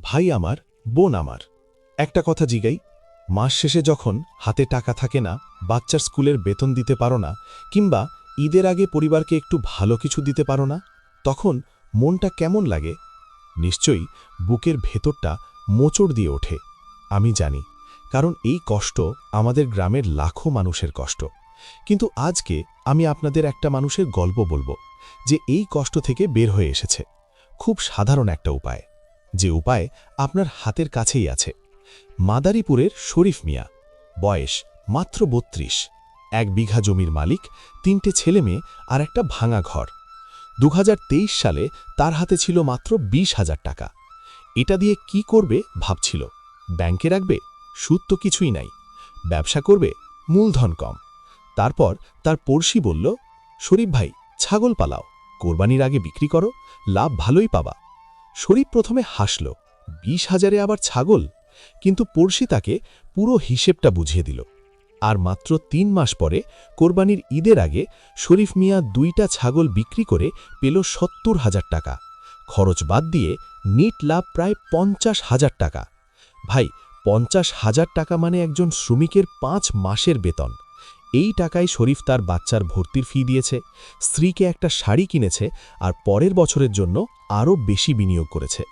ভাই আমার, বোন আমার, একটা কথা জিগাই, মাস শেষে যখন হাতে টাকা থাকে না, বাচ্চার স্কুলের বেতন দিতে পারো না, কিংবা ঈদের আগে পরিবারকে একটু ভালো কিছু দিতে পারো না, তখন মনটা কেমন লাগে? নিশ্চয়ই বুকের ভেতরটা মোচড় দিয়ে ওঠে। আমি জানি, কারণ এই কষ্ট আমাদের গ্রামের লাখো মানুষের কষ্ট। কিন্তু আজকে আমি আপনাদের একটা মানুষের গল্প বলবো, যে এই কষ্ট থেকে বের হয়ে এসেছে। খুব সাধারণ একটা উপায়, যে উপায় আপনার হাতের কাছেই আছে। মাদারীপুরের শরীফ মিয়া, বয়স মাত্র ৩২, ১ বিঘা জমির মালিক, ৩টে ছেলে মেয়ে আর একটা ভাঙা ঘর। ২০২৩ সালে তার হাতে ছিল মাত্র ২০,০০০ টাকা। এটা দিয়ে কি করবে ভাবছিল। ব্যাংকে রাখবে? সুদ তো কিছুই নাই। ব্যবসা করবে? মূলধন কম। তারপর তার পড়শি বলল, শরীফ ভাই, ছাগল পালাও, কোরবানির আগে বিক্রি করো, লাভ ভালোই পাবা। শরীফ প্রথমে হাসল, ২০,০০০-এ আবার ছাগল? কিন্তু পড়শি তাকে পুরো হিসেবটা বুঝিয়ে দিল। আর মাত্র ৩ মাস পরে কোরবানির ঈদের আগে শরীফ মিয়া ২টা ছাগল বিক্রি করে পেল ৭০,০০০ টাকা। খরচ বাদ দিয়ে নিট লাভ প্রায় ৫০,০০০ টাকা। ভাই, ৫০,০০০ টাকা মানে একজন শ্রমিকের ৫ মাসের বেতন। এই টাকায় শরীফ তার বাচ্চার ভর্তির ফি দিয়েছে, স্ত্রীকে একটা শাড়ি কিনেছে, আর পরের বছরের জন্য আরও বেশি বিনিয়োগ করেছে।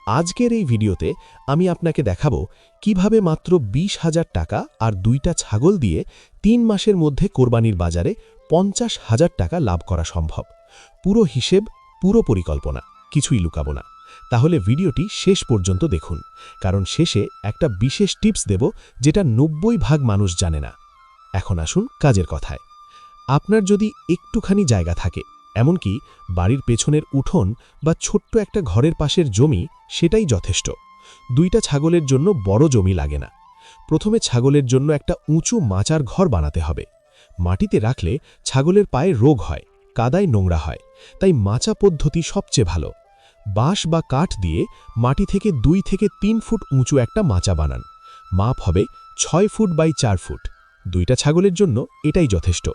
আজকের এই ভিডিওতে আমি আপনাকে দেখাবো কিভাবে মাত্র ২০,০০০ টাকা আর ২টা ছাগল দিয়ে ৩ মাসের মধ্যে কোরবানির বাজারে ৫০,০০০ টাকা লাভ করা সম্ভব। পুরো হিসেব, পুরো পরিকল্পনা, কিছুই লুকাবো না। তাহলে ভিডিওটি শেষ পর্যন্ত দেখুন, কারণ শেষে একটা বিশেষ টিপস দেব যেটা ৯০% মানুষ জানে না। এখন আসুন কাজের কথায়। আপনার যদি একটুখানি জায়গা থাকে, এমনকি বাড়ির পেছনের উঠোন বা ছোট্ট একটা ঘরের পাশের জমি, সেটাই যথেষ্ট। ২টা ছাগলের জন্য বড় জমি লাগে না। প্রথমে ছাগলের জন্য একটা উঁচু মাচার ঘর বানাতে হবে। মাটিতে রাখলে ছাগলের পায়ে রোগ হয়, কাদায় নোংরা হয়, তাই মাচা পদ্ধতি সবচেয়ে ভালো। বাঁশ বা কাঠ দিয়ে মাটি থেকে ২ থেকে ৩ ফুট উঁচু একটা মাচা বানান। মাপ হবে ৬ ফুট বাই ৪ ফুট। ২টা ছাগলের জন্য এটাই যথেষ্ট।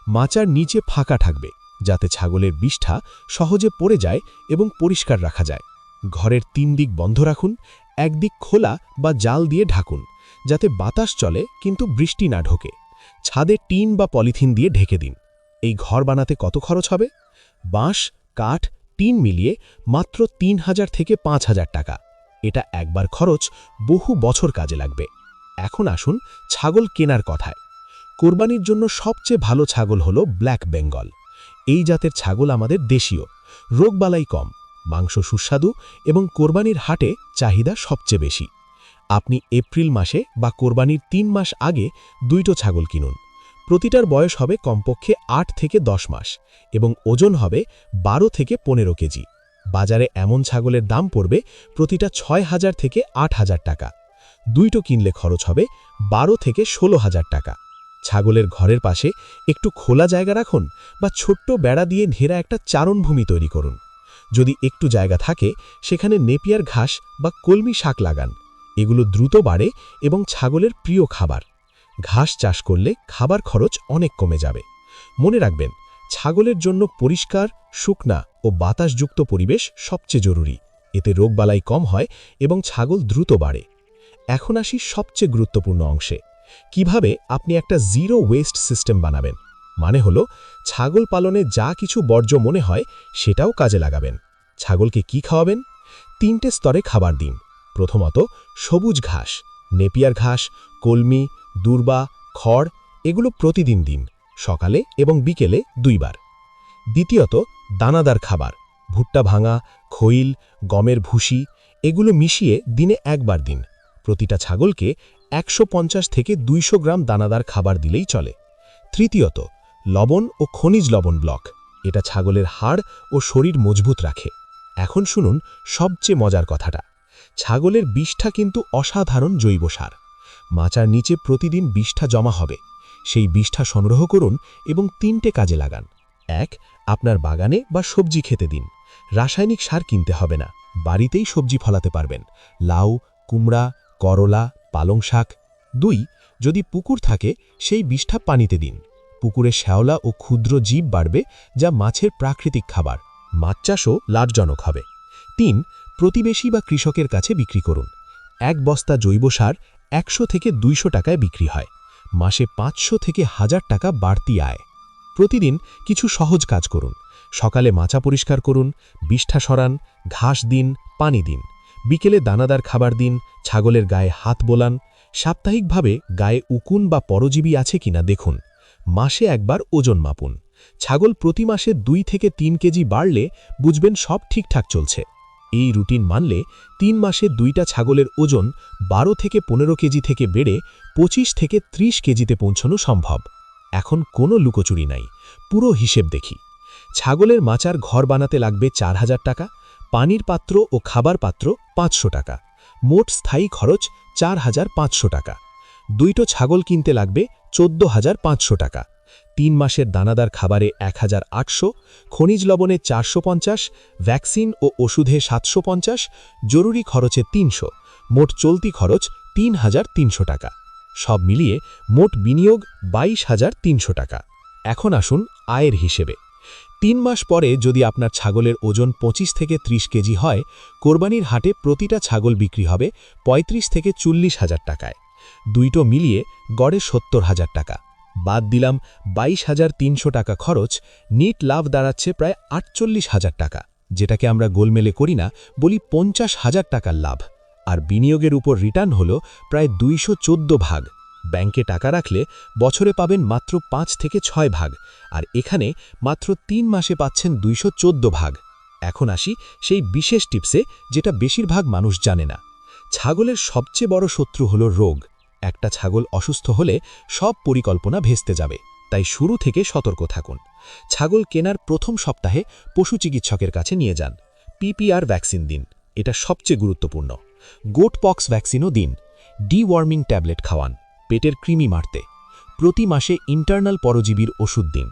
মাচার নিচে ফাঁকা থাকবে, যাতে ছাগলের বিষ্ঠা সহজে পড়ে যায় এবং পরিষ্কার রাখা যায়। ঘরের ৩ দিক বন্ধ রাখুন, একদিক খোলা বা জাল দিয়ে ঢাকুন, যাতে বাতাস চলে কিন্তু বৃষ্টি না ঢোকে। ছাদে টিন বা পলিথিন দিয়ে ঢেকে দিন। এই ঘর বানাতে কত খরচ হবে? বাঁশ, কাঠ, টিন মিলিয়ে মাত্র ৩,০০০ থেকে ৫,০০০ টাকা। এটা একবার খরচ, বহু বছর কাজে লাগবে। এখন আসুন ছাগল কেনার কথায়। কোরবানির জন্য সবচেয়ে ভালো ছাগল হলো ব্ল্যাক বেঙ্গল। এই জাতের ছাগল আমাদের দেশীয়, রোগবালাই কম, মাংস সুস্বাদু এবং কোরবানির হাটে চাহিদা সবচেয়ে বেশি। আপনি এপ্রিল মাসে বা কোরবানির ৩ মাস আগে ২টো ছাগল কিনুন। প্রতিটার বয়স হবে কমপক্ষে ৮ থেকে ১০ মাস এবং ওজন হবে ১২ থেকে ১৫ কেজি। বাজারে এমন ছাগলের দাম পড়বে প্রতিটা ৬,০০০ থেকে ৮,০০০ টাকা। ২টো কিনলে খরচ হবে ১২ থেকে ১৬,০০০ টাকা। ছাগলের ঘরের পাশে একটু খোলা জায়গা রাখুন বা ছোট্ট বেড়া দিয়ে ঘেরা একটা চারণভূমি তৈরি করুন। যদি একটু জায়গা থাকে, সেখানে নেপিয়ার ঘাস বা কলমি শাক লাগান। এগুলো দ্রুত বাড়ে এবং ছাগলের প্রিয় খাবার। ঘাস চাষ করলে খাবার খরচ অনেক কমে যাবে। মনে রাখবেন, ছাগলের জন্য পরিষ্কার, শুকনা ও বাতাসযুক্ত পরিবেশ সবচেয়ে জরুরি। এতে রোগবালাই কম হয় এবং ছাগল দ্রুত বাড়ে। এখন আসি সবচেয়ে গুরুত্বপূর্ণ অংশে, কিভাবে আপনি একটা জিরো ওয়েস্ট সিস্টেম বানাবেন। মানে হলো, ছাগল পালনে যা কিছু বর্জ্য মনে হয় সেটাও কাজে লাগাবেন। ছাগলকে কি খাওয়াবেন? ৩টে স্তরে খাবার দিন। প্রথমত, সবুজ ঘাস, নেপিয়ার ঘাস, কলমি, দূর্বা, খড়, এগুলো প্রতিদিন দিন, সকালে এবং বিকেলে ২ বার। দ্বিতীয়ত, দানাদার খাবার, ভুট্টা ভাঙা, খৈল, গমের ভুসি, এগুলো মিশিয়ে দিনে ১ বার দিন। প্রতিটা ছাগলকে ১৫০ থেকে ২০০ গ্রাম দানাদার খাবার দিলেই চলে। তৃতীয়ত, লবণ ও খনিজ লবণ ব্লক, এটা ছাগলের হাড় ও শরীর মজবুত রাখে। এখন শুনুন সবচেয়ে মজার কথাটা, ছাগলের বিষ্ঠা কিন্তু অসাধারণ জৈব সার। মাচার নিচে প্রতিদিন বিষ্ঠা জমা হবে। সেই বিষ্ঠা সংগ্রহ করুন এবং ৩টে কাজে লাগান। ১, আপনার বাগানে বা সবজি খেতে দিন। রাসায়নিক সার কিনতে হবে না, বাড়িতেই সবজি ফলাতে পারবেন, লাউ, কুমড়া, করলা, পালং শাক। ২, যদি পুকুর থাকে, সেই বিষ্ঠা পানিতে দিন। পুকুরে শ্যাওলা ও ক্ষুদ্র জীব বাড়বে, যা মাছের প্রাকৃতিক খাবার। মাছ চাষও লাভজনক হবে। ৩, প্রতিবেশী বা কৃষকের কাছে বিক্রি করুন। এক বস্তা জৈব সার 100 থেকে 200 টাকায় বিক্রি হয়। মাসে 500 থেকে 1000 টাকা বাড়তি আয়। প্রতিদিন কিছু সহজ কাজ করুন। সকালে মাচা পরিষ্কার করুন, বিষ্ঠা সরান, ঘাস দিন, পানি দিন। বিকেলে দানাদার খাবার দিন, ছাগলের গায়ে হাত বোলান। সাপ্তাহিকভাবে গায়ে উকুন বা পরজীবী আছে কিনা দেখুন। মাসে একবার ওজন মাপুন। ছাগল প্রতি মাসে 2 থেকে 3 কেজি বাড়লে বুঝবেন সব ঠিকঠাক চলছে। এই রুটিন মানলে 3 মাসে 2টা ছাগলের ওজন 12 থেকে 15 কেজি থেকে বেড়ে 25 থেকে 30 কেজিতে পৌঁছানো সম্ভব। এখন কোনো লুকোচুরি নাই, পুরো হিসেব দেখি। ছাগলের মাচার ঘর বানাতে লাগবে 4000 টাকা, পানির পাত্র ও খাবার পাত্র 500 টাকা, মোট স্থায়ী খরচ 4500 টাকা। 2টো ছাগল কিনতে লাগবে 14500 টাকা। 3 মাসের দানাদার খাবারে 1800, খনিজ লবণে 450, ভ্যাকসিন ও ওষুধে 750, জরুরি খরচে 300, মোট চলতি খরচ 3300 টাকা। সব মিলিয়ে মোট বিনিয়োগ 22300 টাকা। এখন আসুন আয়ের হিসেবে। 3 মাস পরে যদি আপনার ছাগলের ওজন 25 থেকে 30 কেজি হয়, কোরবানির হাটে প্রতিটা ছাগল বিক্রি হবে 35 থেকে 40,000 টাকায়। 2টো মিলিয়ে গড়ে 70,000 টাকা। বাদ দিলাম 22,300 টাকা খরচ, নিট লাভ দাঁড়াচ্ছে প্রায় 48,000 টাকা, যেটাকে আমরা গোলমেলে করি না, বলি 50,000 টাকার লাভ। আর বিনিয়োগের উপর রিটার্ন হল প্রায় 214 ভাগ। ব্যাংকে টাকা রাখলে বছরে পাবেন মাত্র 5 থেকে 6 ভাগ, আর এখানে মাত্র 3 মাসে পাচ্ছেন 214 ভাগ। এখন আসি সেই বিশেষ টিপসে, যেটা বেশিরভাগ মানুষ জানে না। ছাগলের সবচেয়ে বড় শত্রু হল রোগ। একটা ছাগল অসুস্থ হলে সব পরিকল্পনা ভেস্তে যাবে, তাই শুরু থেকে সতর্ক থাকুন। ছাগল কেনার প্রথম সপ্তাহে পশু চিকিৎসকের কাছে নিয়ে যান। পিপিআর ভ্যাকসিন দিন, এটা সবচেয়ে গুরুত্বপূর্ণ। গোট পক্স ভ্যাকসিনও দিন। ডিওয়ার্মিং ট্যাবলেট খাওয়ান, পেটের কৃমি মারতে। প্রতি মাসে ইন্টারনাল পরজীবীর ওষুধ দিন।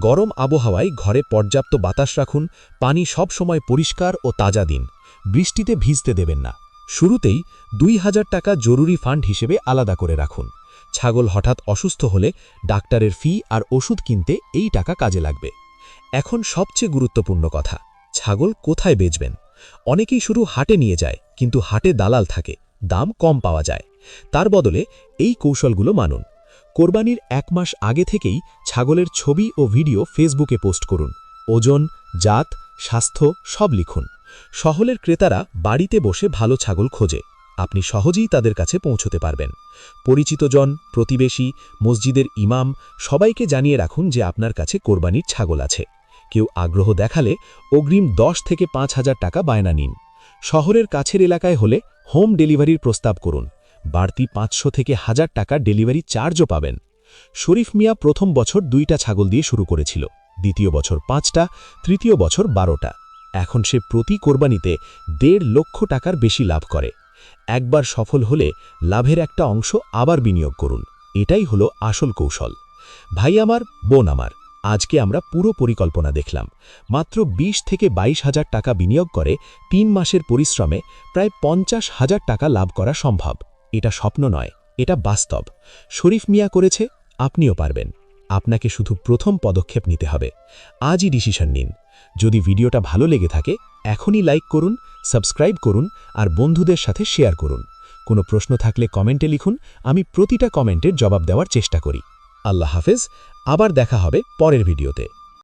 গরম আবহাওয়ায় ঘরে পর্যাপ্ত বাতাস রাখুন, পানি সব সময় পরিষ্কার ও তাজা দিন। বৃষ্টিতে ভিজতে দেবেন না। শুরুতেই 2000 টাকা জরুরি ফান্ড হিসেবে আলাদা করে রাখুন। ছাগল হঠাৎ অসুস্থ হলে ডাক্তারের ফি আর ওষুধ কিনতে এই টাকা কাজে লাগবে। এখন সবচেয়ে গুরুত্বপূর্ণ কথা, ছাগল কোথায় বেচবেন? অনেকেই শুধু হাটে নিয়ে যায়, কিন্তু হাটে দালাল থাকে, দাম কম পাওয়া যায়। তার বদলে এই কৌশলগুলো মানুন। কোরবানির 1 মাস আগে থেকেই ছাগলের ছবি ও ভিডিও ফেসবুকে পোস্ট করুন। ওজন, জাত, স্বাস্থ্য সব লিখুন। শহরের ক্রেতারা বাড়িতে বসে ভালো ছাগল খোঁজে, আপনি সহজেই তাদের কাছে পৌঁছতে পারবেন। পরিচিতজন, প্রতিবেশী, মসজিদের ইমাম সবাইকে জানিয়ে রাখুন যে আপনার কাছে কোরবানির ছাগল আছে। কেউ আগ্রহ দেখালে অগ্রিম 10 থেকে 5,000 টাকা বায়না নিন। শহরের কাছের এলাকায় হলে হোম ডেলিভারির প্রস্তাব করুন। বাড়তি 500 থেকে 1000 টাকা ডেলিভারি চার্জও পাবেন। শরীফ মিয়া প্রথম বছর 2টা ছাগল দিয়ে শুরু করেছিল, দ্বিতীয় বছর 5টা, তৃতীয় বছর 12টা। এখন সে প্রতি কোরবানিতে 1.5 লক্ষ টাকার বেশি লাভ করে। একবার সফল হলে লাভের একটা অংশ আবার বিনিয়োগ করুন। এটাই হলো আসল কৌশল। ভাই আমার, বোন আমার, আজকে আমরা পুরো পরিকল্পনা দেখলাম। মাত্র 20 থেকে 22,000 টাকা বিনিয়োগ করে 3 মাসের পরিশ্রমে প্রায় 50,000 টাকা লাভ করা সম্ভব। এটা স্বপ্ন নয়, এটা বাস্তব। শরীফ মিয়া করেছে, আপনিও পারবেন। আপনাকে শুধু প্রথম পদক্ষেপ নিতে হবে। আজই ডিসিশন নিন। যদি ভিডিওটা ভালো লেগে থাকে এখনই লাইক করুন, সাবস্ক্রাইব করুন আর বন্ধুদের সাথে শেয়ার করুন। কোনো প্রশ্ন থাকলে কমেন্টে লিখুন, আমি প্রতিটা কমেন্টের জবাব দেওয়ার চেষ্টা করি। আল্লাহ হাফেজ, আবার দেখা হবে পরের ভিডিওতে।